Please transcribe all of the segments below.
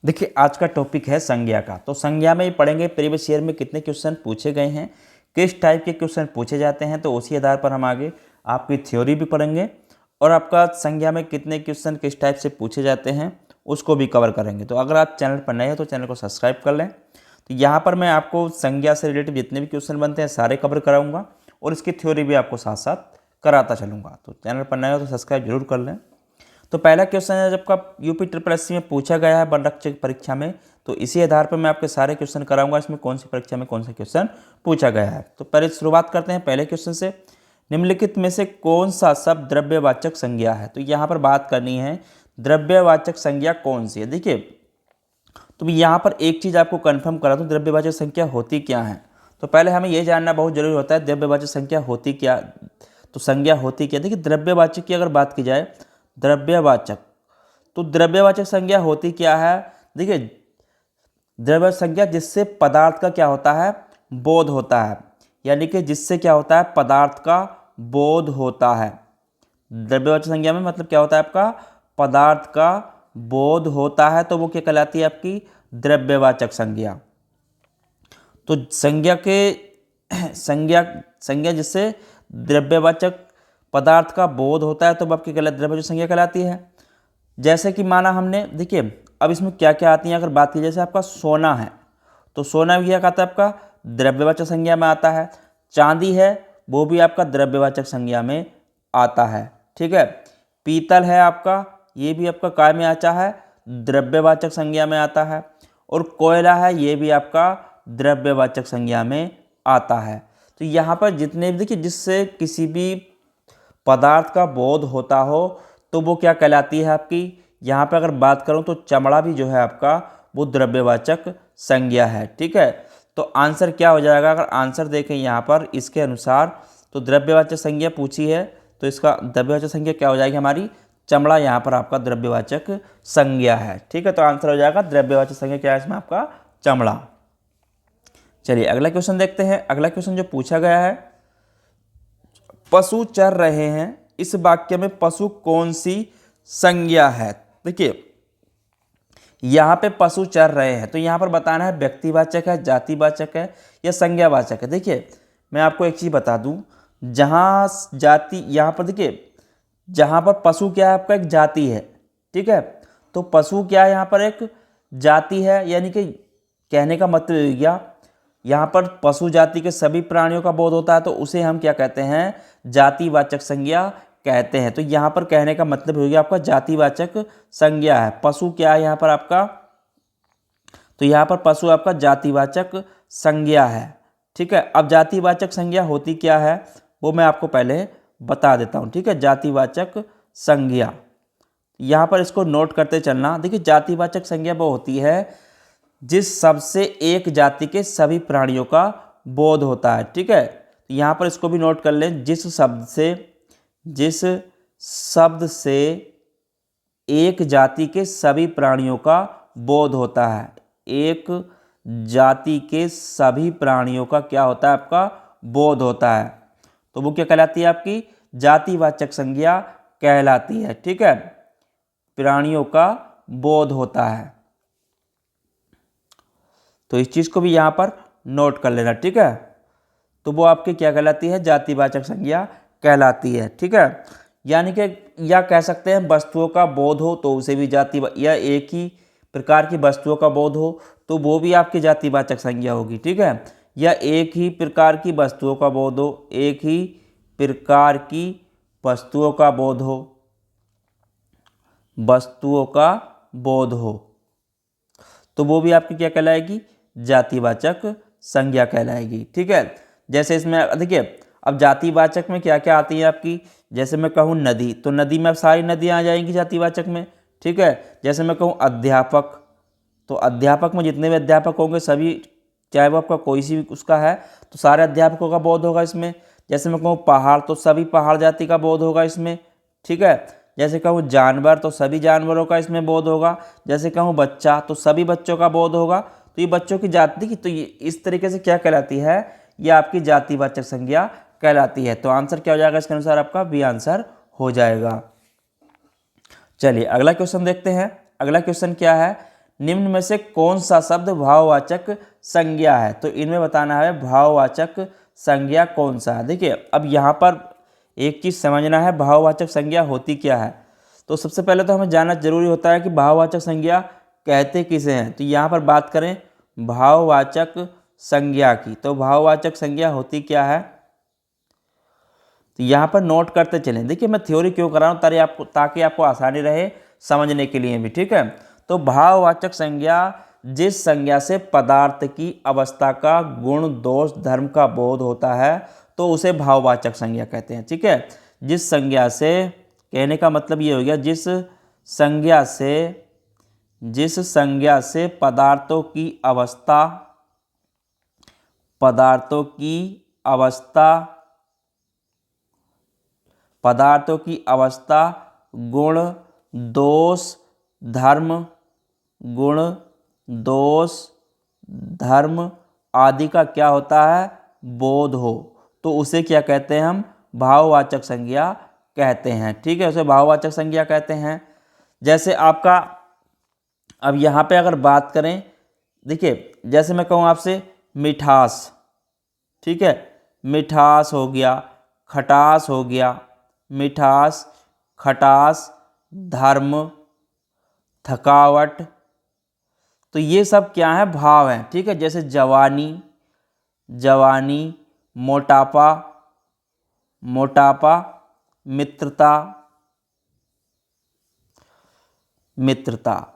देखिए आज का टॉपिक है संज्ञा का। तो संज्ञा में ही पढ़ेंगे प्रीवियस ईयर में कितने क्वेश्चन पूछे गए हैं, किस टाइप के क्वेश्चन पूछे जाते हैं। तो उसी आधार पर हम आगे आपकी थ्योरी भी पढ़ेंगे और आपका संज्ञा में कितने क्वेश्चन किस टाइप से पूछे जाते हैं उसको भी कवर करेंगे। तो अगर आप चैनल पर नए हैं तो चैनल को सब्सक्राइब कर लें। तो यहाँ पर मैं आपको संज्ञा से रिलेटेड जितने भी क्वेश्चन बनते हैं सारे कवर कराऊंगा और इसकी थ्योरी भी आपको साथ साथ कराता चलूँगा। तो चैनल पर नए हो तो सब्सक्राइब जरूर कर लें। तो पहला क्वेश्चन है जब का यूपी ट्रिपल एससी में पूछा गया है वन रक्षक परीक्षा में, तो इसी आधार पर मैं आपके सारे क्वेश्चन कराऊंगा इसमें कौन सी परीक्षा में कौन सा क्वेश्चन पूछा गया है। तो पहले शुरुआत करते हैं पहले क्वेश्चन से। निम्नलिखित में से कौन सा शब्द द्रव्यवाचक संज्ञा है। तो यहाँ पर बात करनी है द्रव्यवाचक संज्ञा कौन सी है। देखिए तो यहाँ पर एक चीज़ आपको कंफर्म करा दूँ, द्रव्यवाचक संख्या होती क्या है। तो पहले हमें ये जानना बहुत जरूरी होता है द्रव्यवाचक संख्या होती क्या, तो संज्ञा होती क्या। देखिए द्रव्यवाचक की अगर बात की जाए, द्रव्यवाचक, तो द्रव्यवाचक संज्ञा होती क्या है। देखिए द्रव्यवाचक संज्ञा जिससे पदार्थ का क्या होता है, बोध होता है, यानी कि जिससे क्या होता है, पदार्थ का बोध होता है। द्रव्यवाचक संज्ञा में मतलब क्या होता है, आपका पदार्थ का बोध होता है, तो वो क्या कहलाती है, आपकी द्रव्यवाचक संज्ञा। तो संज्ञा के संज्ञा जिससे द्रव्यवाचक पदार्थ का बोध होता है तो वो आपकी द्रव्यवाचक संज्ञा कहलाती है। जैसे कि माना हमने, देखिए अब इसमें क्या क्या आती है अगर बात की, जैसे आपका सोना है तो सोना भी क्या कहता है, आपका द्रव्यवाचक संज्ञा में आता है। चांदी है वो भी आपका द्रव्यवाचक संज्ञा में आता है, ठीक है। पीतल है आपका, ये भी आपका काय में आता है, द्रव्यवाचक संज्ञा में आता है। और कोयला है ये भी आपका द्रव्यवाचक संज्ञा में आता है। तो यहाँ पर जितने भी देखिए जिससे किसी भी पदार्थ का बोध होता हो तो वो क्या कहलाती है आपकी। यहाँ पर अगर बात करूँ तो चमड़ा भी जो है आपका वो द्रव्यवाचक संज्ञा है, ठीक है। तो आंसर क्या हो जाएगा, अगर आंसर देखें यहाँ पर इसके अनुसार, तो द्रव्यवाचक संज्ञा पूछी है तो इसका द्रव्यवाचक संज्ञा क्या हो जाएगी हमारी, चमड़ा यहाँ पर आपका द्रव्यवाचक संज्ञा है, ठीक है। तो आंसर हो जाएगा द्रव्यवाचक संज्ञा क्या है इसमें, आपका चमड़ा। चलिए अगला क्वेश्चन देखते हैं। अगला क्वेश्चन जो पूछा गया है, पशु चर रहे हैं, इस वाक्य में पशु कौन सी संज्ञा है। देखिए यहाँ पे पशु चर रहे हैं तो यहाँ पर बताना है व्यक्तिवाचक है, जातिवाचक है या संज्ञावाचक है। देखिए मैं आपको एक चीज़ बता दूं, जहाँ जाति, यहाँ पर देखिए जहाँ पर पशु क्या है, आपका एक जाति है, ठीक है। तो पशु क्या है, यहाँ पर एक जाति है, यानी कि कहने का मतलब क्या, यहाँ पर पशु जाति के सभी प्राणियों का बोध होता है तो उसे हम क्या कहते हैं, जातिवाचक संज्ञा कहते हैं। तो यहाँ पर कहने का मतलब हो गया आपका जातिवाचक संज्ञा है। पशु क्या है यहाँ पर आपका, तो यहाँ पर पशु आपका जातिवाचक संज्ञा है, ठीक है। अब जातिवाचक संज्ञा होती क्या है वो मैं आपको पहले बता देता हूँ, ठीक है। जातिवाचक संज्ञा यहाँ पर इसको नोट करते चलना। देखिए जातिवाचक संज्ञा वो होती है जिस शब्द से एक जाति के सभी प्राणियों का बोध होता है, ठीक है। तो यहाँ पर इसको भी नोट कर लें, जिस शब्द से एक जाति के सभी प्राणियों का बोध होता है। एक जाति के सभी प्राणियों का क्या होता है, आपका बोध होता है, तो वो क्या कहलाती है, आपकी जातिवाचक संज्ञा कहलाती है, ठीक है। प्राणियों का बोध होता है, तो इस चीज को भी यहां पर नोट कर लेना, ठीक है। तो वो आपकी क्या कहलाती है, जातिवाचक संज्ञा कहलाती है, ठीक है। यानी कि या कह सकते हैं वस्तुओं का बोध हो तो उसे भी जाति, या एक ही प्रकार की वस्तुओं का बोध हो तो वो भी आपकी जातिवाचक संज्ञा होगी, ठीक है। या एक ही प्रकार की वस्तुओं का बोध हो, एक ही प्रकार की वस्तुओं का बोध हो, वस्तुओं का बोध हो, तो वो भी आपकी क्या कहलाएगी, जातिवाचक संज्ञा कहलाएगी, ठीक है। जैसे इसमें देखिए अब जातिवाचक में क्या क्या आती है आपकी, जैसे मैं कहूँ नदी, तो नदी में अब सारी नदियाँ आ जाएंगी जातिवाचक में, ठीक है। जैसे मैं कहूँ अध्यापक, तो अध्यापक में जितने भी अध्यापक होंगे सभी, चाहे वो आपका कोई सी भी उसका है तो सारे अध्यापकों का बोध होगा इसमें। जैसे मैं कहूँ पहाड़, तो सभी पहाड़ जाति का बोध होगा इसमें, ठीक है। जैसे कहूँ जानवर, तो सभी जानवरों का इसमें बोध होगा। जैसे कहूँ बच्चा, तो सभी बच्चों का बोध होगा। तो ये बच्चों की जाति की, तो ये इस तरीके से क्या कहलाती है, ये आपकी जातिवाचक संज्ञा कहलाती है। तो आंसर क्या हो जाएगा इसके अनुसार, आपका बी आंसर हो जाएगा। चलिए अगला क्वेश्चन देखते हैं। अगला क्वेश्चन क्या है, निम्न में से कौन सा शब्द भाववाचक संज्ञा है। तो इनमें बताना है भाववाचक संज्ञा कौन सा है। देखिए अब यहाँ पर एक चीज़ समझना है, भाववाचक संज्ञा होती क्या है। तो सबसे पहले तो हमें जानना जरूरी होता है कि भाववाचक संज्ञा कहते किसे हैं। तो यहाँ पर बात करें भाववाचक संज्ञा की, तो भाववाचक संज्ञा होती क्या है, तो यहाँ पर नोट करते चलें। देखिए मैं थ्योरी क्यों कर रहा हूँ, ताकि आपको आसानी रहे समझने के लिए भी, ठीक है। तो भाववाचक संज्ञा जिस संज्ञा से पदार्थ की अवस्था का गुण दोष धर्म का बोध होता है तो उसे भाववाचक संज्ञा कहते हैं, ठीक है। जिस संज्ञा से, कहने का मतलब ये हो गया, जिस संज्ञा से पदार्थों की अवस्था गुण दोष धर्म आदि का क्या होता है, बोध हो, तो उसे क्या कहते हैं, हम भाववाचक संज्ञा कहते हैं, ठीक है। उसे भाववाचक संज्ञा कहते हैं। जैसे आपका अब यहाँ पे अगर बात करें, देखिए जैसे मैं कहूँ आपसे मिठास, ठीक है, मिठास हो गया, खटास हो गया, मिठास, खटास, धर्म, थकावट, तो ये सब क्या है, भाव हैं, ठीक है। जैसे जवानी, मोटापा, मित्रता,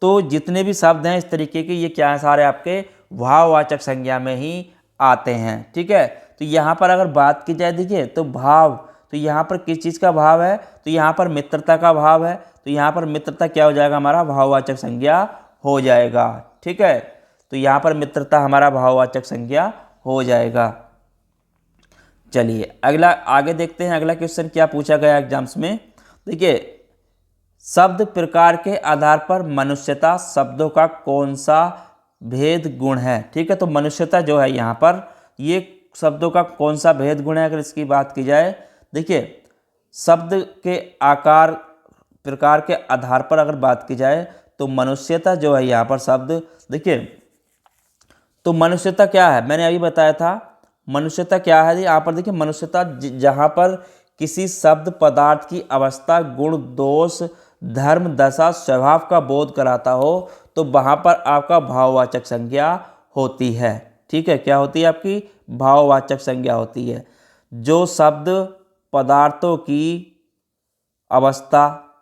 तो जितने भी शब्द हैं इस तरीके के, ये क्या है, सारे आपके भाववाचक संज्ञा में ही आते हैं, ठीक है। तो यहाँ पर अगर बात की जाए, देखिए तो भाव, तो यहाँ पर किस चीज़ का भाव है, तो यहाँ पर मित्रता का भाव है, तो यहाँ पर मित्रता क्या हो जाएगा, हमारा भाववाचक संज्ञा हो जाएगा, ठीक है। तो यहाँ पर मित्रता हमारा भाववाचक संज्ञा हो जाएगा। चलिए अगला आगे देखते हैं, अगला क्वेश्चन क्या पूछा गया एग्जाम्स में। देखिए शब्द प्रकार के आधार पर मनुष्यता शब्दों का कौन सा भेद गुण है, ठीक है। तो मनुष्यता जो है यहाँ पर, ये शब्दों का कौन सा भेद गुण है, अगर इसकी बात की जाए, देखिए शब्द के आकार प्रकार के आधार पर अगर बात की जाए तो मनुष्यता जो है यहाँ पर शब्द, देखिए तो मनुष्यता क्या है, मैंने अभी बताया था मनुष्यता क्या है। यहाँ पर देखिए मनुष्यता जहाँ पर किसी शब्द पदार्थ की अवस्था गुण दोष धर्म दशा स्वभाव का बोध कराता हो तो वहाँ पर आपका भाववाचक संज्ञा होती है, ठीक है। क्या होती है, आपकी भाववाचक संज्ञा होती है। जो शब्द पदार्थों की अवस्था गुण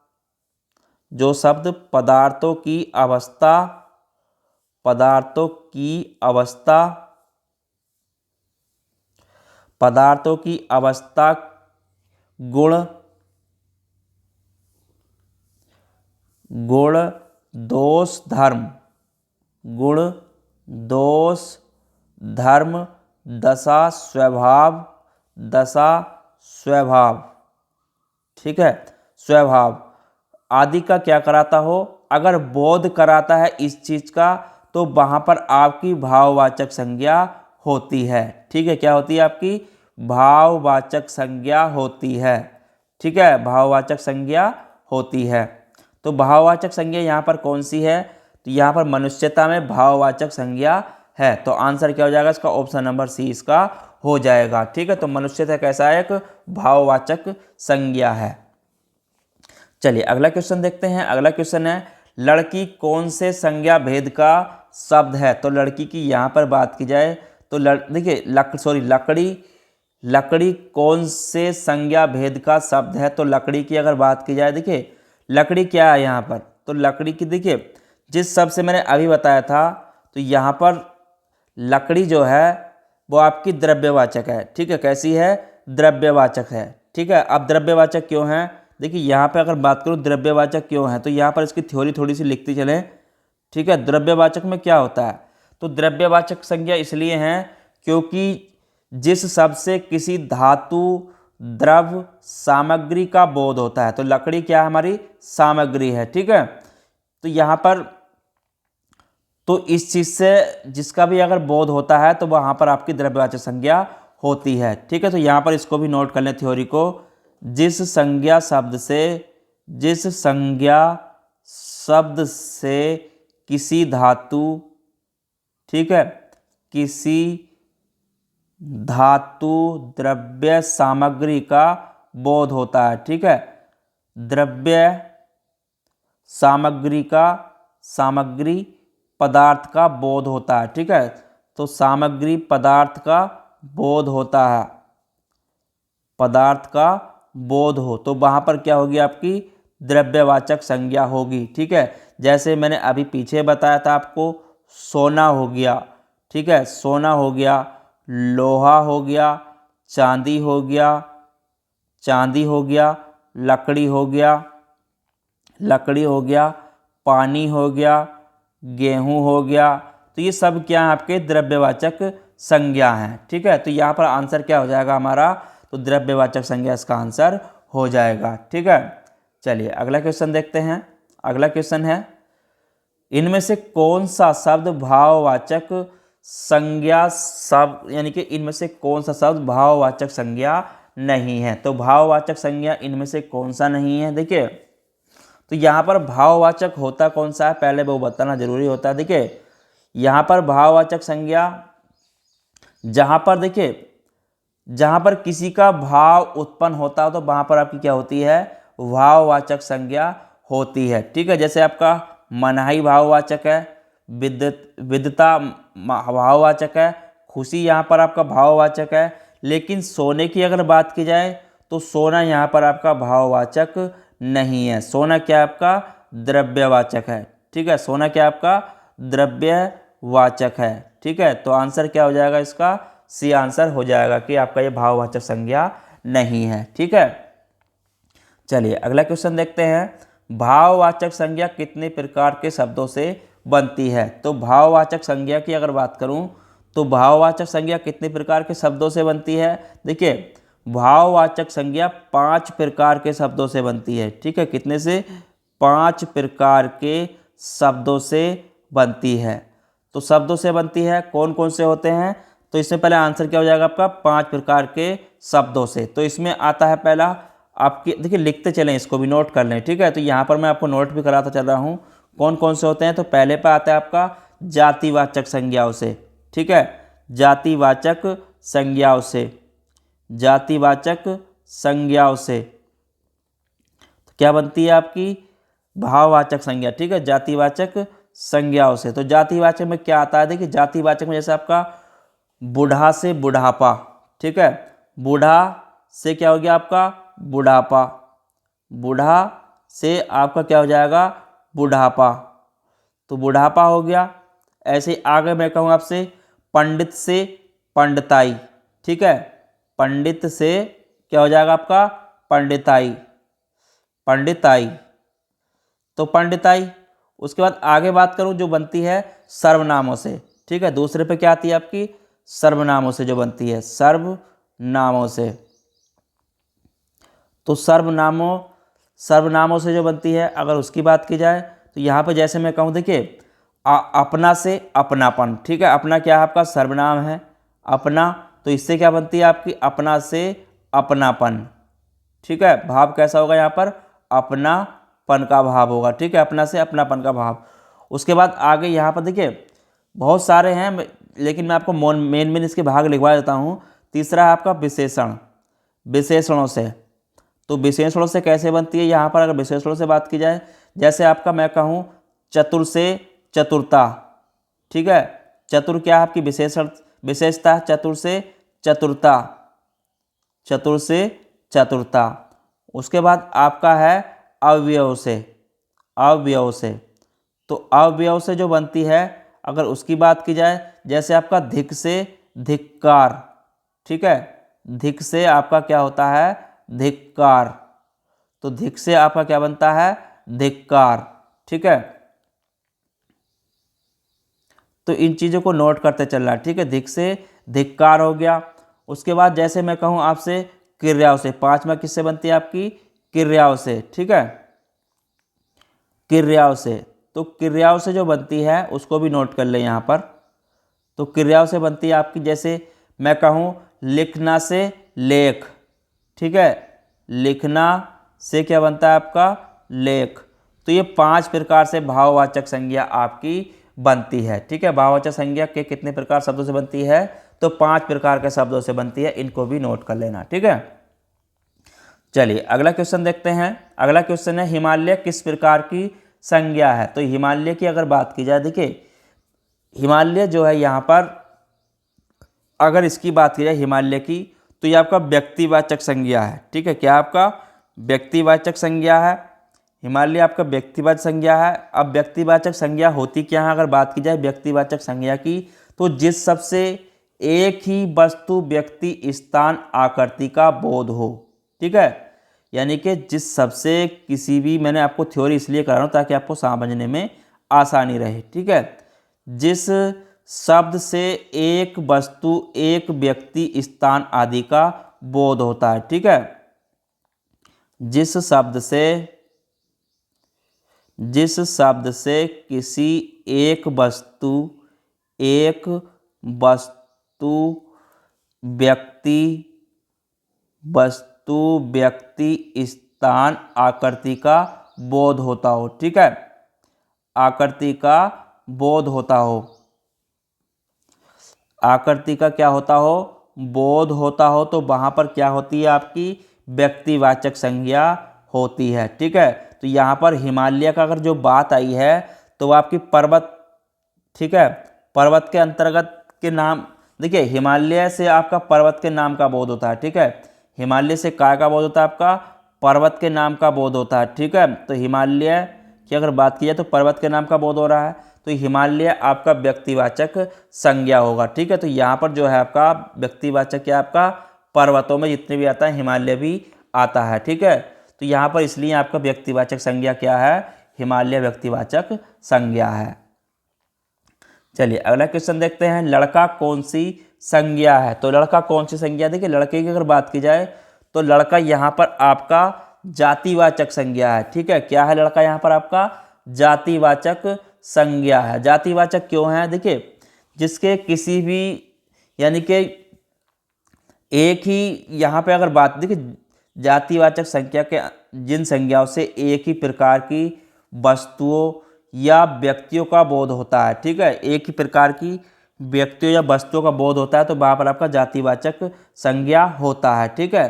दोष धर्म दशा स्वभाव, ठीक है, स्वभाव आदि का क्या कराता हो, अगर बोध कराता है इस चीज का तो वहां पर आपकी भाववाचक संज्ञा होती है, ठीक है। क्या होती है, आपकी भाववाचक संज्ञा होती है, ठीक है, भाववाचक संज्ञा होती है। तो भाववाचक संज्ञा यहाँ पर कौन सी है, तो यहाँ पर मनुष्यता में भाववाचक संज्ञा है। तो आंसर क्या हो जाएगा इसका, ऑप्शन नंबर सी इसका हो जाएगा, ठीक है। तो मनुष्यता कैसा है, एक भाववाचक संज्ञा है। चलिए अगला क्वेश्चन देखते हैं। अगला क्वेश्चन है लड़की कौन से संज्ञा भेद का शब्द है। तो लड़की की यहाँ पर बात की जाए तो देखिए लकड़ी कौन से संज्ञा भेद का शब्द है। तो लकड़ी की अगर बात की जाए, देखिए लकड़ी क्या है यहाँ पर, तो लकड़ी की देखिए जिस शब्द से मैंने अभी बताया था, तो यहाँ पर लकड़ी जो है वो आपकी द्रव्यवाचक है, ठीक है। कैसी है, द्रव्यवाचक है, ठीक है। अब द्रव्यवाचक क्यों है, देखिए यहाँ पे अगर बात करूँ द्रव्यवाचक क्यों है, तो यहाँ पर इसकी थ्योरी थोड़ी सी लिखती चलें, ठीक है। द्रव्यवाचक में क्या होता है, तो द्रव्यवाचक संज्ञा इसलिए है क्योंकि जिस शब्द से किसी धातु द्रव्य सामग्री का बोध होता है, तो लकड़ी क्या है, हमारी सामग्री है, ठीक है। तो यहाँ पर तो इस चीज से जिसका भी अगर बोध होता है तो वहां पर आपकी द्रव्यवाचक संज्ञा होती है, ठीक है। तो यहाँ पर इसको भी नोट कर लें थ्योरी को, जिस संज्ञा शब्द से किसी धातु, ठीक है, किसी धातु द्रव्य सामग्री का बोध होता है, ठीक है, द्रव्य सामग्री का, सामग्री पदार्थ का बोध होता है, ठीक है, तो सामग्री पदार्थ का बोध होता है, पदार्थ का बोध हो, तो वहाँ पर क्या होगी आपकी द्रव्यवाचक संज्ञा होगी, ठीक है। जैसे मैंने अभी पीछे बताया था आपको, सोना हो गया, ठीक है, सोना हो गया, लोहा हो गया, चांदी हो गया, चांदी हो गया, लकड़ी हो गया, लकड़ी हो गया, पानी हो गया, गेहूं हो गया, तो ये सब क्या है आपके द्रव्यवाचक संज्ञा हैं, ठीक है। तो यहाँ पर आंसर क्या हो जाएगा हमारा, तो द्रव्यवाचक संज्ञा इसका आंसर हो जाएगा, ठीक है। चलिए अगला क्वेश्चन देखते हैं। अगला क्वेश्चन है, इनमें से कौन सा शब्द भाववाचक संज्ञा शब्द, यानी कि इनमें से कौन सा शब्द भाववाचक संज्ञा नहीं है। तो भाववाचक संज्ञा इनमें से कौन सा नहीं है, देखिए, तो यहाँ पर भाववाचक होता कौन सा है पहले वो बताना जरूरी होता है। देखिए यहाँ पर भाववाचक संज्ञा, जहाँ पर देखिए, जहाँ पर किसी का भाव उत्पन्न होता हो तो वहाँ पर आपकी क्या होती है, भाववाचक संज्ञा होती है, ठीक है। जैसे आपका मनाही भाववाचक है, विद्यता भाववाचक है, खुशी यहाँ पर आपका भाववाचक है। लेकिन सोने की अगर बात की जाए तो सोना यहाँ पर आपका भाववाचक नहीं है, सोना क्या आपका द्रव्यवाचक है, ठीक है, सोना क्या आपका द्रव्यवाचक है, ठीक है। तो आंसर क्या हो जाएगा इसका, सी आंसर हो जाएगा कि आपका ये भाववाचक संज्ञा नहीं है, ठीक है। चलिए अगला क्वेश्चन देखते हैं, भाववाचक संज्ञा कितने प्रकार के शब्दों से बनती है। तो भाववाचक संज्ञा की अगर बात करूं तो भाववाचक संज्ञा कितने प्रकार के शब्दों से बनती है। देखिए भाववाचक संज्ञा 5 प्रकार के शब्दों से बनती है, ठीक है, कितने से, 5 प्रकार के शब्दों से बनती है। तो शब्दों से बनती है, कौन कौन से होते हैं, तो इसमें पहले आंसर क्या हो जाएगा आपका 5 प्रकार के शब्दों से। तो इसमें आता है पहला आपकी, देखिए लिखते चलें, इसको भी नोट कर लें, ठीक है। तो यहाँ पर मैं आपको नोट भी कराता चल रहा हूँ कौन कौन से होते हैं। तो पहले पर आता है आपका जातिवाचक संज्ञाओं से, ठीक है, जातिवाचक संज्ञाओं से, जातिवाचक संज्ञाओं से तो क्या बनती है आपकी भाववाचक संज्ञा, ठीक है, जातिवाचक संज्ञाओं से। तो जातिवाचक में क्या आता है, देखिए जातिवाचक में जैसे आपका बूढ़ा से बुढ़ापा, ठीक है, बूढ़ा से क्या हो गया आपका बुढ़ापा, बूढ़ा से आपका क्या हो जाएगा बुढ़ापा, तो बुढ़ापा हो गया। ऐसे आगे मैं कहूँ आपसे पंडित से पंडिताई, ठीक है, पंडित से क्या हो जाएगा आपका पंडिताई, पंडिताई, तो पंडिताई। उसके बाद आगे बात करूं जो बनती है सर्वनामों से, ठीक है, दूसरे पे क्या आती है आपकी सर्वनामों से जो बनती है, सर्वनामों से। तो सर्वनामों से जो बनती है अगर उसकी बात की जाए तो यहाँ पे जैसे मैं कहूँ, देखिए अपना से अपनापन, ठीक है, अपना क्या है आपका सर्वनाम है, अपना, तो इससे क्या बनती है आपकी अपना से अपनापन, ठीक है, भाव कैसा होगा यहाँ पर अपनापन का भाव होगा, ठीक है, अपना से अपनापन का भाव। उसके बाद आगे यहाँ पर देखिए बहुत सारे हैं, लेकिन मैं आपको मेन इसके भाग लिखवा देता हूँ। तीसरा है आपका विशेषण, विशेषणों से। तो विशेषणों से कैसे बनती है, यहाँ पर अगर विशेषणों से बात की जाए, जैसे आपका मैं कहूँ चतुर से चतुरता, ठीक है, चतुर क्या है आपकी विशेषता, चतुर से चतुरता, चतुर से चतुरता। उसके बाद आपका है अवयव से, अवयव से। तो अवयव से जो बनती है अगर उसकी बात की जाए, जैसे आपका धिक से धिक्कार, ठीक है, धिक से आपका क्या होता है धिक्कार, तो धिक से आपका क्या बनता है धिक्कार, ठीक है। तो इन चीज़ों को नोट करते चलना है, ठीक है, धिक से धिक्कार हो गया। उसके बाद जैसे मैं कहूँ आपसे क्रियाओं से, 5वां किससे बनती है आपकी क्रियाओं से, ठीक है, क्रियाओं से। तो क्रियाओं से जो बनती है उसको भी नोट कर लें यहाँ पर। तो क्रियाओं से बनती है आपकी, जैसे मैं कहूँ लिखना से लेख, ठीक है, लिखना से क्या बनता है आपका लेख, तो ये 5 प्रकार से भाववाचक संज्ञा आपकी बनती है। ठीक है, भाववाचक संज्ञा के कितने प्रकार शब्दों से बनती है? तो 5 प्रकार के शब्दों से बनती है, इनको भी नोट कर लेना। ठीक है, चलिए अगला क्वेश्चन देखते हैं। अगला क्वेश्चन है हिमालय किस प्रकार की संज्ञा है? तो हिमालय की अगर बात की जाए, देखिए हिमालय जो है यहाँ पर अगर इसकी बात की जाए हिमालय की, तो ये आपका व्यक्तिवाचक संज्ञा है। ठीक है, क्या आपका व्यक्तिवाचक संज्ञा है? हिमालय आपका व्यक्तिवाचक संज्ञा है। अब व्यक्तिवाचक संज्ञा होती क्या है? अगर बात की जाए व्यक्तिवाचक संज्ञा की, तो जिस शब्द से एक ही वस्तु, व्यक्ति, स्थान, आकृति का बोध हो। ठीक है, यानी कि जिस शब्द से किसी भी, मैंने आपको थ्योरी इसलिए कर रहा हूँ ताकि आपको समझने में आसानी रहे। ठीक है, जिस शब्द से एक वस्तु, एक व्यक्ति, स्थान आदि का बोध होता है। ठीक है, जिस शब्द से किसी एक वस्तु, व्यक्ति, स्थान, आकृति का बोध होता हो। ठीक है, आकृति का बोध होता हो, आकृति का क्या होता हो? बोध होता हो, तो वहां पर क्या होती है? आपकी व्यक्तिवाचक संज्ञा होती है। ठीक है, तो यहाँ पर हिमालय का अगर जो बात आई है तो आपकी पर्वत, ठीक है, पर्वत के अंतर्गत के नाम, देखिए हिमालय से आपका पर्वत के नाम का बोध होता है। ठीक है, हिमालय से काय का बोध होता है? आपका पर्वत के नाम का बोध होता है। ठीक है, तो हिमालय की अगर बात की जाए तो पर्वत के नाम का बोध हो रहा है, तो हिमालय आपका व्यक्तिवाचक संज्ञा होगा। ठीक है, तो यहाँ पर जो है आपका व्यक्तिवाचक क्या आपका पर्वतों में जितने भी आता है हिमालय भी आता है। ठीक है, तो यहाँ पर इसलिए आपका व्यक्तिवाचक संज्ञा क्या है? हिमालय व्यक्तिवाचक संज्ञा है। चलिए अगला क्वेश्चन देखते हैं, लड़का कौन सी संज्ञा है? तो लड़का कौन सी संज्ञा? देखिए लड़के की अगर बात की जाए तो लड़का यहाँ पर आपका जातिवाचक संज्ञा है। ठीक है, क्या है लड़का यहाँ पर आपका? जातिवाचक संज्ञा है। जातिवाचक क्यों है? देखिए जिसके किसी भी, यानी कि एक ही, यहाँ पे अगर बात, देखिए जातिवाचक संज्ञा के जिन संज्ञाओं से एक ही प्रकार की वस्तुओं या व्यक्तियों का बोध होता है। ठीक है, एक ही प्रकार की व्यक्तियों या वस्तुओं का बोध होता है, तो वहाँ पर आपका जातिवाचक संज्ञा होता है। ठीक है,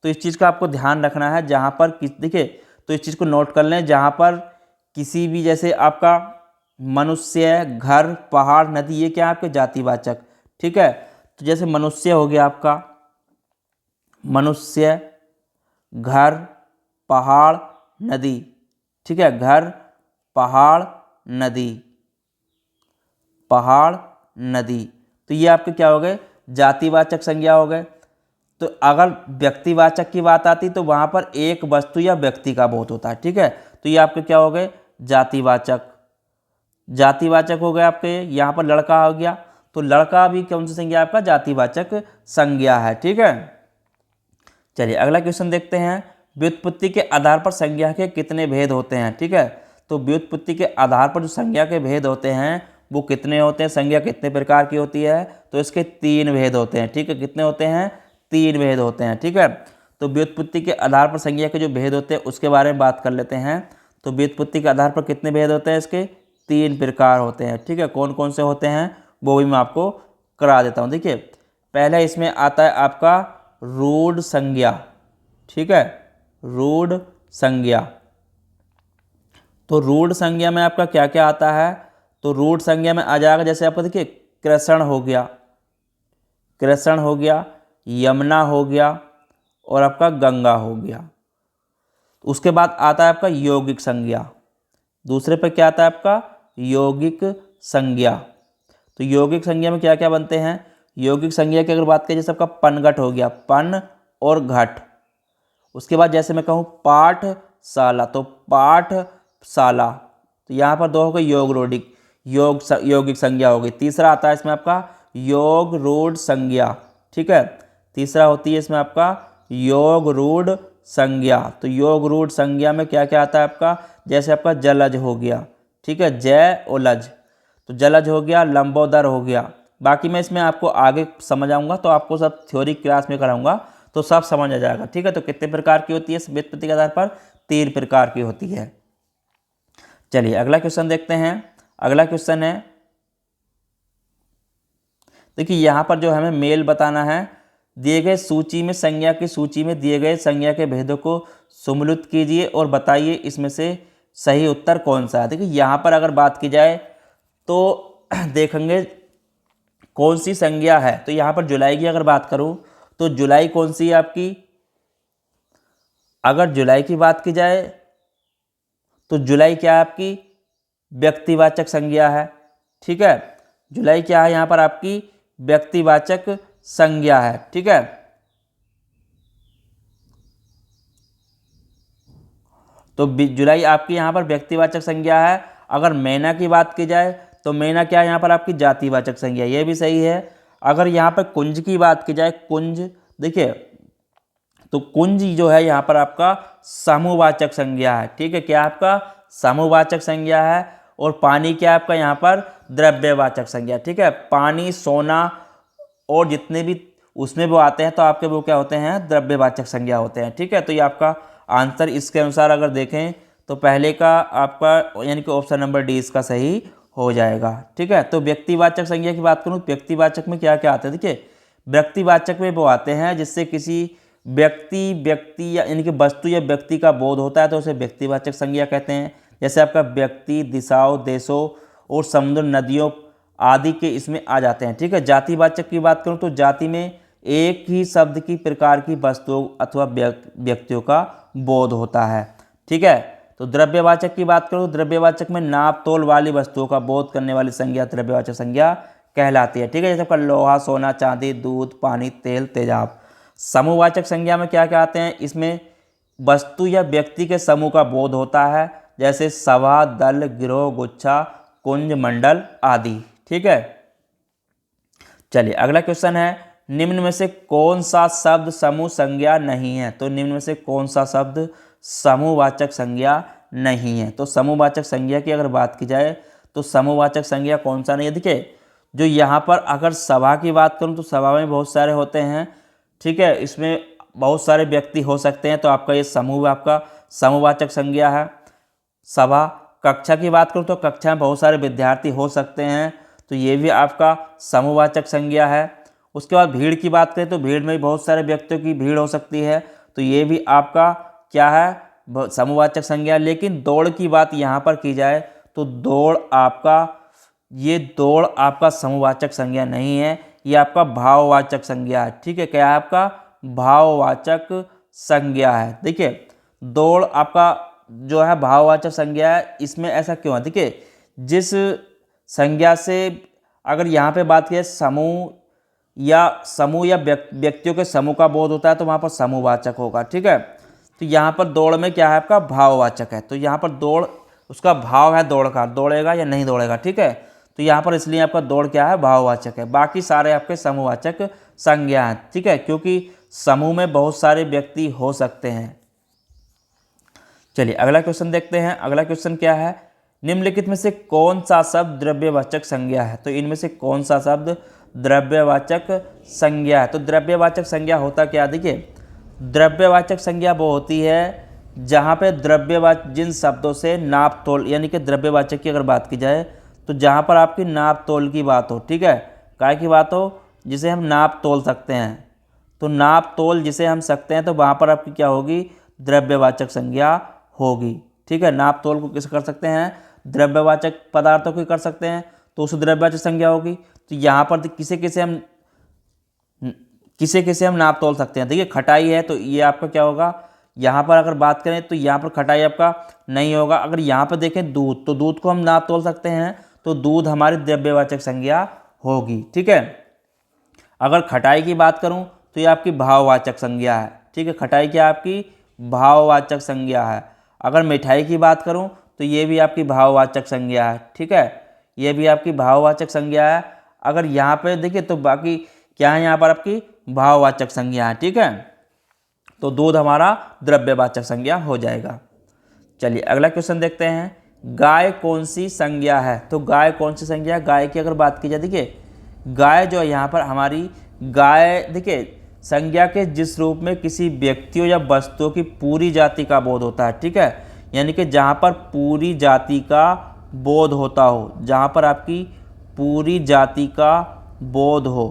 तो इस चीज़ का आपको ध्यान रखना है। जहाँ पर देखिए, तो इस चीज़ को नोट कर लें, जहाँ पर किसी भी, जैसे आपका मनुष्य, घर, पहाड़, नदी, ये क्या है आपके जातिवाचक। ठीक है, तो जैसे मनुष्य हो गया आपका, मनुष्य, घर, पहाड़, नदी। ठीक है, घर, पहाड़, नदी, पहाड़, नदी, तो ये आपके क्या हो गए? जातिवाचक संज्ञा हो गए। तो अगर व्यक्तिवाचक की बात आती तो वहाँ पर एक वस्तु या व्यक्ति का बोध होता है। ठीक है, तो ये आपके क्या हो गए? जातिवाचक। जातिवाचक हो गए आपके। यहाँ पर लड़का हो गया, तो लड़का भी कौन सी संज्ञा? आपका जातिवाचक संज्ञा है। ठीक है, चलिए अगला क्वेश्चन देखते हैं, व्युत्पत्ति के आधार पर संज्ञा के कितने भेद होते हैं? ठीक है, तो व्युत्पत्ति के आधार पर जो संज्ञा के भेद होते हैं वो कितने होते हैं? संज्ञा कितने प्रकार की होती है? तो इसके 3 भेद होते हैं। ठीक है, कितने होते हैं? 3 भेद होते हैं। ठीक है, तो व्युत्पत्ति के आधार पर संज्ञा के जो भेद होते हैं उसके बारे में बात कर लेते हैं। तो व्युत्पत्ति के आधार पर कितने भेद होते हैं? इसके 3 प्रकार होते हैं। ठीक है, कौन कौन से होते हैं वो भी मैं आपको करा देता हूँ। देखिए पहला इसमें आता है आपका रूढ़ संज्ञा। ठीक है, रूढ़ संज्ञा। तो रूढ़ संज्ञा में आपका क्या क्या आता है? तो रूढ़ संज्ञा में आ जाएगा, जैसे आपका देखिए कृष्ण हो गया, कृष्ण हो गया, यमुना हो गया और आपका गंगा हो गया। उसके बाद आता है आपका यौगिक संज्ञा। दूसरे पर क्या आता है आपका? यौगिक संज्ञा। तो यौगिक संज्ञा में क्या क्या बनते हैं? यौगिक संज्ञा की अगर बात करें, जैसे आपका पनघट हो गया, पन और घट। उसके बाद जैसे मैं कहूँ पाठशाला, तो पाठशाला, तो यहाँ पर 2 हो गए योग रूढ़िक, यौगिक संज्ञा हो गई। तीसरा आता है इसमें आपका योग रूढ़ संज्ञा। ठीक है, तीसरा होती है इसमें आपका योग रूढ़ संज्ञा। तो योग रूढ़ संज्ञा में क्या क्या आता है आपका? जैसे आपका जलज हो गया। ठीक है, जय और लज, तो जलज हो गया, लंबोदर हो गया। बाकी मैं इसमें आपको आगे समझ आऊँगा, तो आपको सब थ्योरी क्लास में कराऊंगा तो सब समझ आ जाएगा। ठीक है, तो कितने प्रकार की होती है व्युत्पत्ति के आधार पर? 3 प्रकार की होती है। चलिए अगला क्वेश्चन देखते हैं। अगला क्वेश्चन है, देखिए यहाँ पर जो हमें मेल बताना है, दिए गए सूची में संज्ञा की सूची में दिए गए संज्ञा के भेदों को सम्मिलित कीजिए और बताइए इसमें से सही उत्तर कौन सा है। देखिए यहाँ पर अगर बात की जाए तो देखेंगे कौन सी संज्ञा है। तो यहाँ पर जुलाई की अगर बात करूँ तो जुलाई कौन सी है आपकी, अगर जुलाई की बात की जाए तो जुलाई क्या है आपकी, व्यक्तिवाचक संज्ञा है। ठीक है, जुलाई क्या है यहाँ पर आपकी, व्यक्तिवाचक संज्ञा है। ठीक है, तो जुलाई आपकी यहाँ पर व्यक्तिवाचक संज्ञा है। अगर महीना की बात की जाए तो महीना क्या है यहाँ पर आपकी, जातिवाचक संज्ञा, ये भी सही है। अगर यहाँ पर कुंज की बात की जाए, कुंज देखिए तो कुंज जो है यहाँ पर आपका समूहवाचक संज्ञा है। ठीक है, क्या आपका समूहवाचक संज्ञा है। और पानी क्या है आपका यहाँ पर, द्रव्यवाचक संज्ञा। ठीक है, पानी, सोना और जितने भी उसमें वो आते हैं तो आपके वो क्या होते हैं, द्रव्यवाचक संज्ञा होते हैं। ठीक है, तो ये आपका आंसर इसके अनुसार अगर देखें तो पहले का आपका यानी कि ऑप्शन नंबर डी इसका सही हो जाएगा। ठीक है, तो व्यक्तिवाचक संज्ञा की बात करूँ, व्यक्तिवाचक में क्या क्या आते हैं। देखिए व्यक्तिवाचक में वो आते हैं जिससे किसी व्यक्ति या यानी कि वस्तु या व्यक्ति का बोध होता है तो उसे व्यक्तिवाचक संज्ञा कहते हैं। जैसे आपका व्यक्ति, दिशाओं, देशों और समुद्र, नदियों आदि के इसमें आ जाते हैं। ठीक है, जातिवाचक की बात करूँ तो जाति में एक ही शब्द की प्रकार की वस्तुओं अथवा व्यक्तियों का बोध होता है। ठीक है, तो द्रव्यवाचक की बात करूँ, द्रव्यवाचक में नाप तोल वाली वस्तुओं का बोध करने वाली संज्ञा द्रव्यवाचक संज्ञा कहलाती है। ठीक है, जैसे आपका लोहा, सोना, चांदी, दूध, पानी, तेल, तेजाब। समूहवाचक संज्ञा में क्या क्या आते हैं, इसमें वस्तु या व्यक्ति के समूह का बोध होता है, जैसे सभा, दल, गिरोह, गुच्छा, कुंज, मंडल आदि। ठीक है, चलिए अगला क्वेश्चन है, निम्न में से कौन सा शब्द समूह संज्ञा नहीं है। तो निम्न में से कौन सा शब्द समूहवाचक संज्ञा नहीं है। तो समूहवाचक संज्ञा की अगर बात की जाए तो समूहवाचक संज्ञा कौन सा नहीं है। देखिए जो यहाँ पर अगर सभा की बात करूँ तो सभा में बहुत सारे होते हैं। ठीक है, इसमें बहुत सारे व्यक्ति हो सकते हैं तो आपका ये समूह आपका समूहवाचक संज्ञा है। सभा, कक्षा की बात करूँ तो कक्षा में बहुत सारे विद्यार्थी हो सकते हैं तो ये भी आपका समूहवाचक संज्ञा है। उसके बाद भीड़ की बात करें तो भीड़ में भी बहुत सारे व्यक्तियों की भीड़ हो सकती है तो ये भी आपका क्या है, समूहवाचक संज्ञा। लेकिन दौड़ की बात यहाँ पर की जाए तो दौड़ आपका समूहवाचक संज्ञा नहीं है, ये आपका भाववाचक संज्ञा है। ठीक है, क्या है आपका, भाववाचक संज्ञा है। देखिए दौड़ आपका जो है भाववाचक संज्ञा है। इसमें ऐसा क्यों है, देखिए जिस संज्ञा से अगर यहाँ पे बात की समूह या व्यक्तियों के समूह का बोध होता है तो वहाँ पर समूहवाचक होगा। ठीक है, तो यहाँ पर दौड़ में क्या है आपका, भाववाचक है। तो यहाँ पर दौड़ उसका भाव है दौड़ का, दौड़ेगा या नहीं दौड़ेगा। ठीक है, तो यहाँ पर इसलिए आपका दौड़ क्या है, भाववाचक है। बाकी सारे आपके समूहवाचक संज्ञा हैं। ठीक है, क्योंकि समूह में बहुत सारे व्यक्ति हो सकते हैं। चलिए अगला क्वेश्चन देखते हैं। अगला क्वेश्चन क्या है, निम्नलिखित में से कौन सा शब्द द्रव्यवाचक संज्ञा है। तो इनमें से कौन सा शब्द द्रव्यवाचक संज्ञा है। तो द्रव्यवाचक संज्ञा होता क्या, देखिए द्रव्यवाचक संज्ञा वो होती है जहाँ पे जिन शब्दों से नाप तोल यानी कि द्रव्यवाचक की अगर बात की जाए तो जहाँ पर आपकी नाप तोल की बात हो। ठीक है, काय की बात हो, जिसे हम नाप तोल सकते हैं। तो नाप तोल जिसे हम सकते हैं तो वहाँ पर आपकी क्या होगी, द्रव्यवाचक संज्ञा होगी। ठीक है, नाप तोल को किस कर सकते हैं, द्रव्यवाचक पदार्थों की कर सकते हैं तो उस द्रव्यवाचक संज्ञा होगी। तो यहाँ पर किसे किसे हम नाप तोल सकते हैं। देखिए खटाई है तो ये आपका क्या होगा, यहाँ पर अगर बात करें तो यहाँ पर खटाई आपका नहीं होगा। अगर यहाँ पर देखें दूध, तो दूध को हम नाप तोल सकते हैं तो दूध हमारी द्रव्यवाचक संज्ञा होगी। ठीक है, अगर खटाई की बात करूँ तो ये आपकी भाववाचक संज्ञा है। ठीक है, खटाई क्या आपकी भाववाचक संज्ञा है। अगर मिठाई की बात करूँ तो ये भी आपकी भाववाचक संज्ञा है। ठीक है, ये भी आपकी भाववाचक संज्ञा है। अगर यहाँ पे देखिए तो बाकी क्या है, यहाँ पर आपकी भाववाचक संज्ञा है। ठीक है, तो दूध हमारा द्रव्यवाचक संज्ञा हो जाएगा। चलिए अगला क्वेश्चन देखते हैं, गाय कौन सी संज्ञा है। तो गाय कौन सी संज्ञा है, गाय की अगर बात की जाए, देखिए गाय जो है यहाँ पर हमारी गाय, देखिए संज्ञा के जिस रूप में किसी व्यक्तियों या वस्तुओं की पूरी जाति का बोध होता है। ठीक है, यानी कि जहाँ पर पूरी जाति का बोध होता हो, जहाँ पर आपकी पूरी जाति का बोध हो।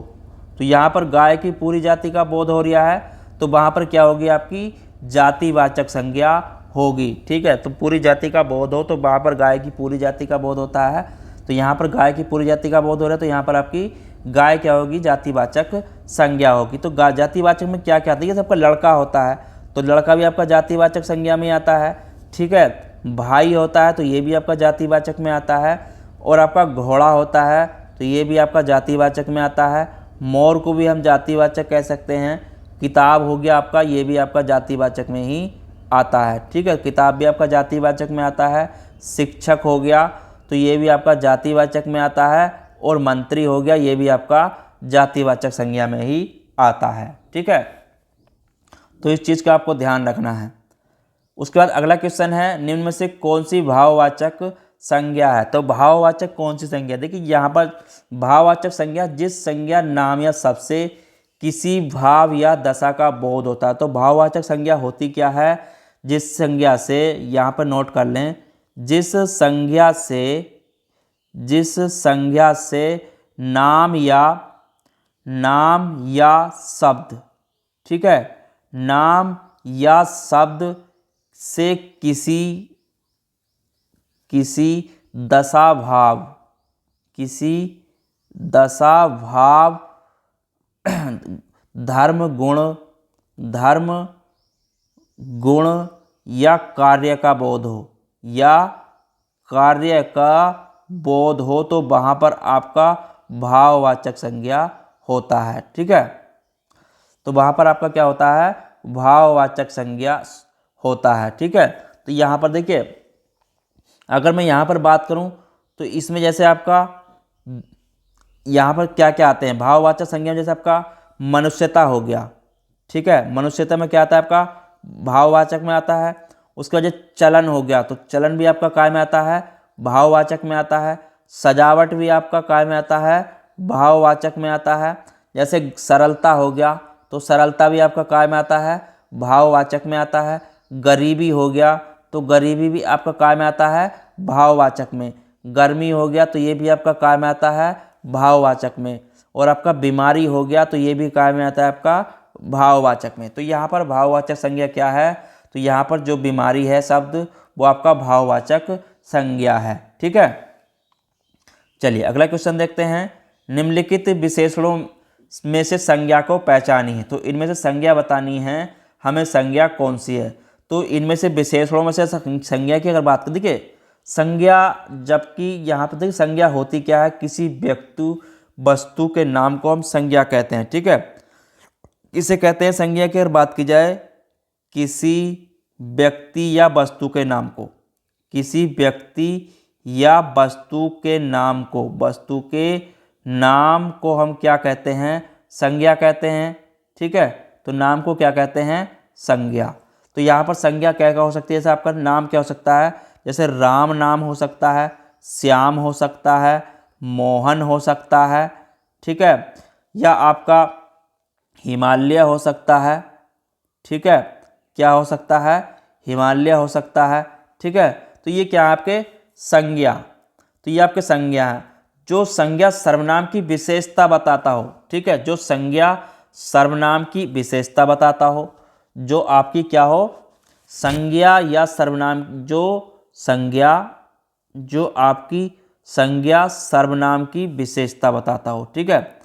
तो यहाँ पर गाय की पूरी जाति का बोध हो रहा है, तो वहाँ पर क्या होगी, आपकी जातिवाचक संज्ञा होगी। ठीक है, तो पूरी जाति का बोध हो तो वहाँ पर गाय की पूरी जाति का बोध होता है। तो यहाँ पर गाय की पूरी जाति का बोध हो रहा है, तो यहाँ पर आपकी गाय क्या होगी, जातिवाचक संज्ञा होगी। तो जातिवाचक में क्या क्या आता है, जैसे आपका लड़का होता है तो लड़का भी आपका जातिवाचक संज्ञा में आता है। ठीक है, भाई होता है तो ये भी आपका जातिवाचक में आता है। और आपका घोड़ा होता है तो ये भी आपका जातिवाचक में आता है। मोर को भी हम जातिवाचक कह सकते हैं। किताब हो गया आपका, ये भी आपका जातिवाचक में ही आता है। ठीक है, किताब भी आपका जातिवाचक में आता है। शिक्षक हो गया तो ये भी आपका जातिवाचक में आता है। और मंत्री हो गया, ये भी आपका जातिवाचक संज्ञा में ही आता है। ठीक है, तो इस चीज़ का आपको ध्यान रखना है। उसके बाद अगला क्वेश्चन है, निम्न में से कौन सी भाववाचक संज्ञा है। तो भाववाचक कौन सी संज्ञा, देखिए यहाँ पर भाववाचक संज्ञा जिस संज्ञा नाम या शब्द से किसी भाव या दशा का बोध होता है। तो भाववाचक संज्ञा होती क्या है, जिस संज्ञा से, यहाँ पर नोट कर लें, जिस संज्ञा से नाम या शब्द, ठीक है, नाम या शब्द से किसी दशा भाव धर्म गुण या कार्य का बोध हो तो वहाँ पर आपका भाववाचक संज्ञा होता है। ठीक है, तो वहाँ पर आपका क्या होता है, भाववाचक संज्ञा होता है। ठीक है, तो यहाँ पर देखिए, अगर मैं यहाँ पर बात करूँ तो इसमें जैसे आपका यहाँ पर क्या क्या आते हैं भाववाचक संज्ञा, जैसे आपका मनुष्यता हो गया। ठीक है, मनुष्यता में क्या आता है, आपका भाववाचक में आता है। उसके बाद चलन हो गया, तो चलन भी आपका काय में आता है, भाववाचक में आता है। सजावट भी आपका काय में आता है, भाववाचक में आता है। जैसे सरलता हो गया, तो सरलता भी आपका काय में आता है, भाववाचक में आता है। गरीबी हो गया, तो गरीबी भी आपका काय में आता है, भाववाचक में। गर्मी हो गया, तो ये भी आपका काय में आता है, भाववाचक में। और आपका बीमारी हो गया, तो ये भी काय में आता है, आपका भाववाचक में। तो यहाँ पर भाववाचक संज्ञा क्या है, तो यहाँ पर जो बीमारी है शब्द, वो आपका भाववाचक संज्ञा है। ठीक है, चलिए अगला क्वेश्चन देखते हैं। निम्नलिखित विशेषणों में से संज्ञा को पहचानिए। तो इनमें से संज्ञा बतानी है हमें, संज्ञा कौन सी है। तो इनमें से विशेषणों में से संज्ञा की अगर बात करें, देखिए संज्ञा, जबकि यहाँ पर देखिए संज्ञा होती क्या है, किसी व्यक्ति वस्तु के नाम को हम संज्ञा कहते हैं। ठीक है, इसे कहते हैं संज्ञा की अगर बात की जाए, किसी व्यक्ति या वस्तु के नाम को, किसी व्यक्ति या वस्तु के नाम को हम क्या कहते हैं, संज्ञा कहते हैं। ठीक है, तो नाम को क्या कहते हैं, संज्ञा। तो यहाँ पर संज्ञा क्या क्या हो सकती है, जैसे आपका नाम क्या हो सकता है, जैसे राम नाम हो सकता है, श्याम हो सकता है, मोहन हो सकता है। ठीक है, या आपका हिमालय हो सकता है। ठीक है, क्या हो सकता है, हिमालय हो सकता है। ठीक है, तो ये क्या है, आपके संज्ञा। तो ये आपके संज्ञा है, जो संज्ञा सर्वनाम की विशेषता बताता हो। ठीक है, जो संज्ञा सर्वनाम की विशेषता बताता हो, जो आपकी क्या हो, संज्ञा या सर्वनाम, जो आपकी संज्ञा सर्वनाम की विशेषता बताता हो। ठीक है,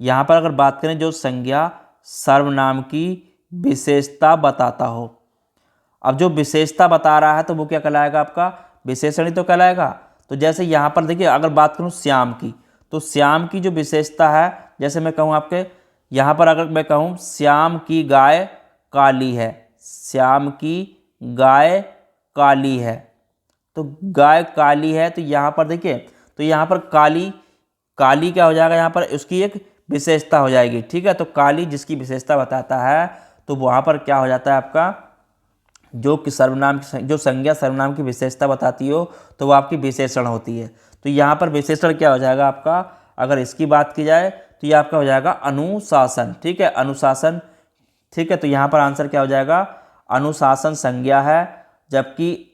यहाँ पर अगर बात करें, जो संज्ञा सर्वनाम की विशेषता बताता हो। अब जो विशेषता बता रहा है तो वो क्या कहलाएगा, आपका विशेषण ही तो कहलाएगा। तो जैसे यहाँ पर देखिए, अगर बात करूँ श्याम की, तो श्याम की जो विशेषता है, जैसे मैं कहूँ आपके यहाँ पर, अगर मैं कहूँ श्याम की गाय काली है, श्याम की गाय काली है, तो गाय काली है, तो यहाँ पर देखिए, तो यहाँ पर काली क्या हो जाएगा, यहाँ पर उसकी एक विशेषता हो जाएगी। ठीक है, तो काली जिसकी विशेषता बताता है, तो वहाँ पर क्या हो जाता है, आपका जो कि सर्वनाम, जो संज्ञा सर्वनाम की विशेषता बताती हो, तो वो आपकी विशेषण होती है। तो यहाँ पर विशेषण क्या हो जाएगा आपका, अगर इसकी बात की जाए तो ये आपका हो जाएगा अनुशासन। ठीक है, अनुशासन। ठीक है, तो यहाँ पर आंसर क्या हो जाएगा, अनुशासन संज्ञा है। जबकि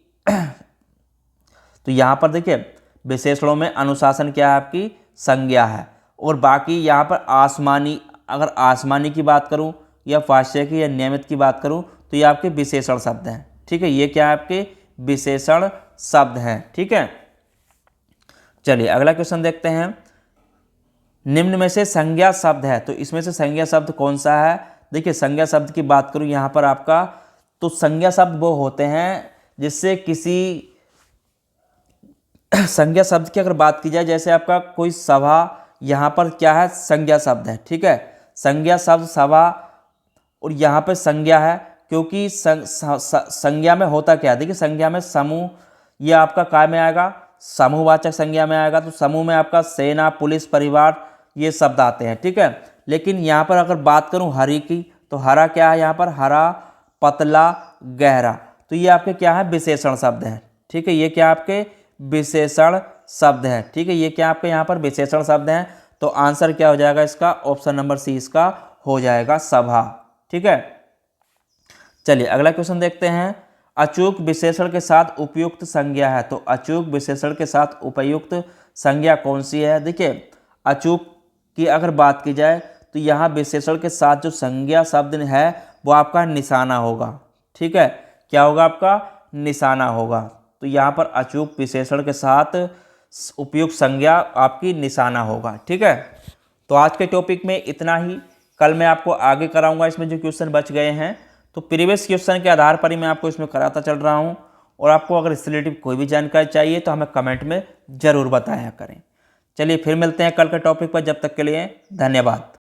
तो यहाँ पर देखिए विशेषणों में अनुशासन क्या है, आपकी संज्ञा है। और बाकी यहाँ पर आसमानी, अगर आसमानी की बात करूँ या फास्य की या नियमित की बात करूँ तो ये आपके विशेषण शब्द हैं। ठीक है, ये क्या है, आपके विशेषण शब्द हैं। ठीक है, चलिए अगला क्वेश्चन देखते हैं। निम्न में से संज्ञा शब्द है, तो इसमें से संज्ञा शब्द कौन सा है। देखिए संज्ञा शब्द की बात करूं यहाँ पर आपका, तो संज्ञा शब्द वो होते हैं जिससे किसी संज्ञा शब्द की अगर बात की जाए, जैसे आपका कोई सभा, यहाँ पर क्या है, संज्ञा शब्द है। ठीक है, संज्ञा शब्द सभा, और यहाँ पे संज्ञा है क्योंकि संज्ञा में होता क्या है, देखिए संज्ञा में समूह, ये आपका काय में आएगा, समूहवाचक संज्ञा में आएगा। तो समूह में आपका सेना, पुलिस, परिवार, ये शब्द आते हैं। ठीक है, लेकिन यहाँ पर अगर बात करूँ हरी की, तो हरा क्या है, यहाँ पर हरा, पतला, गहरा, तो ये आपके क्या है, विशेषण शब्द हैं। ठीक है, ये क्या आपके विशेषण शब्द हैं। ठीक है, ये क्या आपके यहाँ पर विशेषण शब्द हैं। तो आंसर क्या हो जाएगा इसका, ऑप्शन नंबर सी इसका हो जाएगा, सभा। ठीक है, चलिए अगला क्वेश्चन देखते हैं। अचूक विशेषण के साथ उपयुक्त संज्ञा है, तो अचूक विशेषण के साथ उपयुक्त संज्ञा कौन सी है। देखिए अचूक की अगर बात की जाए तो यहाँ विशेषण के साथ जो संज्ञा शब्द है वो आपका निशाना होगा। ठीक है, क्या होगा, आपका निशाना होगा। तो यहाँ पर अचूक विशेषण के साथ उपयुक्त संज्ञा आपकी निशाना होगा। ठीक है, तो आज के टॉपिक में इतना ही। कल मैं आपको आगे कराऊंगा इसमें जो क्वेश्चन बच गए हैं, तो प्रीवियस क्वेश्चन के आधार पर ही मैं आपको इसमें कराता चल रहा हूँ। और आपको अगर इससे रिलेटिव कोई भी जानकारी चाहिए तो हमें कमेंट में ज़रूर बताया करें। चलिए फिर मिलते हैं कल के टॉपिक पर, जब तक के लिए धन्यवाद।